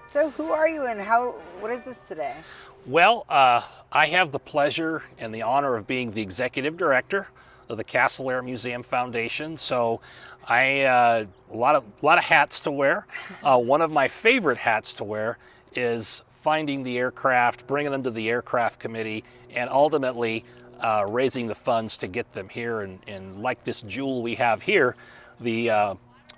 So who are you and what is this today? Well, I have the pleasure and the honor of being the executive director of the Castle Air Museum Foundation. So a lot of hats to wear. One of my favorite hats to wear is finding the aircraft, bringing them to the aircraft committee, and ultimately raising the funds to get them here. And like this jewel we have here, the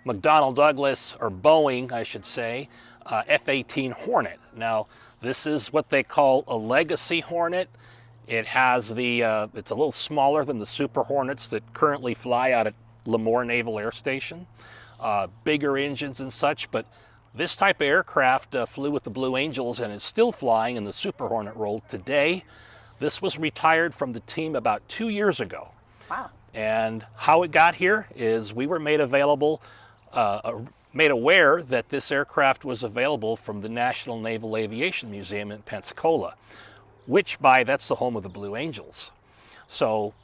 McDonnell Douglas, or Boeing, I should say, F-18 Hornet. Now, this is what they call a Legacy Hornet. It has it's a little smaller than the Super Hornets that currently fly out at Lemoore Naval Air Station. Bigger engines and such, but this type of aircraft flew with the Blue Angels and is still flying in the Super Hornet role today. This was retired from the team about 2 years ago. Wow. And how it got here is we were made available, made aware that this aircraft was available from the National Naval Aviation Museum in Pensacola, that's the home of the Blue Angels. So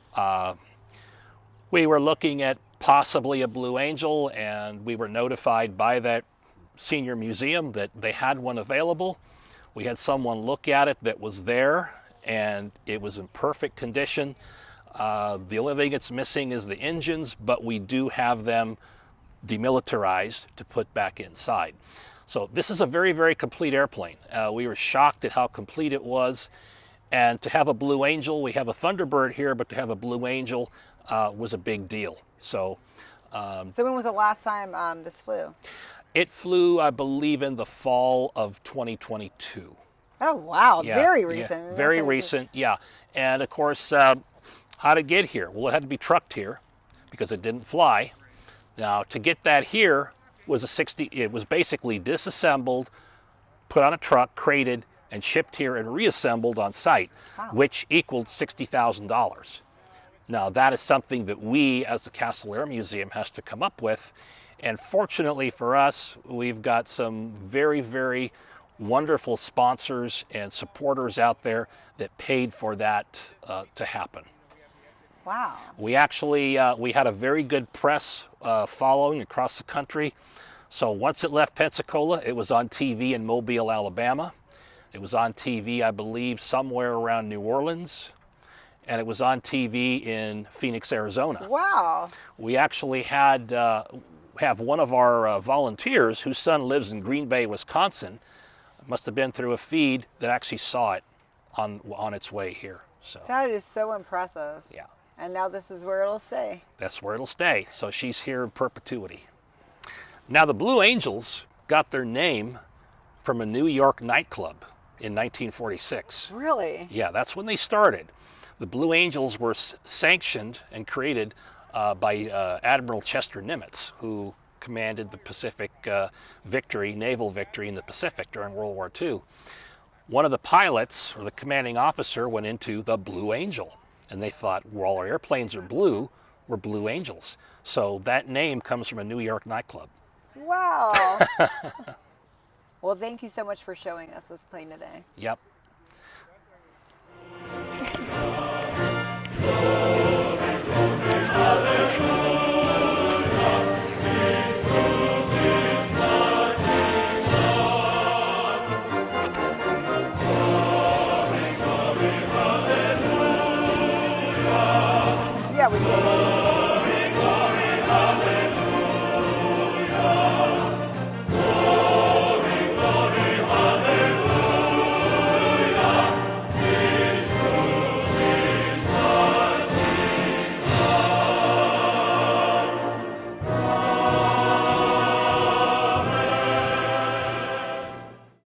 we were looking at possibly a Blue Angel, and we were notified by that senior museum that they had one available. We had someone look at it that was there, and it was in perfect condition. The only thing it's missing is the engines, but we do have them demilitarized to put back inside. So this is a very, very complete airplane. We were shocked at how complete it was. And to have a Blue Angel, we have a Thunderbird here, but to have a Blue Angel was a big deal. So when was the last time this flew? It flew, I believe, in the fall of 2022. Oh, wow. Yeah, Very recent. Yeah, very recent, yeah. And of course, how to get here? Well, it had to be trucked here because it didn't fly. Now, to get that here it was basically disassembled, put on a truck, crated, and shipped here and reassembled on site, wow, which equaled $60,000. Now, that is something that we, as the Castle Air Museum, has to come up with. And fortunately for us, we've got some very, very wonderful sponsors and supporters out there that paid for that to happen. Wow. We actually, we had a very good press following across the country. So once it left Pensacola, it was on TV in Mobile, Alabama. It was on TV, I believe, somewhere around New Orleans. And it was on TV in Phoenix, Arizona. Wow. We actually have one of our volunteers whose son lives in Green Bay, Wisconsin. It must have been through a feed that actually saw it on its way here. So that is so impressive. Yeah. And now this is where it'll stay. That's where it'll stay. So she's here in perpetuity. Now, the Blue Angels got their name from a New York nightclub in 1946. Really? Yeah, that's when they started. The Blue Angels were sanctioned and created by Admiral Chester Nimitz, who commanded the Pacific naval victory in the Pacific during World War II. One of the pilots, or the commanding officer, went into the Blue Angel. And they thought, well, all our airplanes are blue, we're Blue Angels. So that name comes from a New York nightclub. Wow. Well, thank you so much for showing us this plane today. Yep. Yeah, we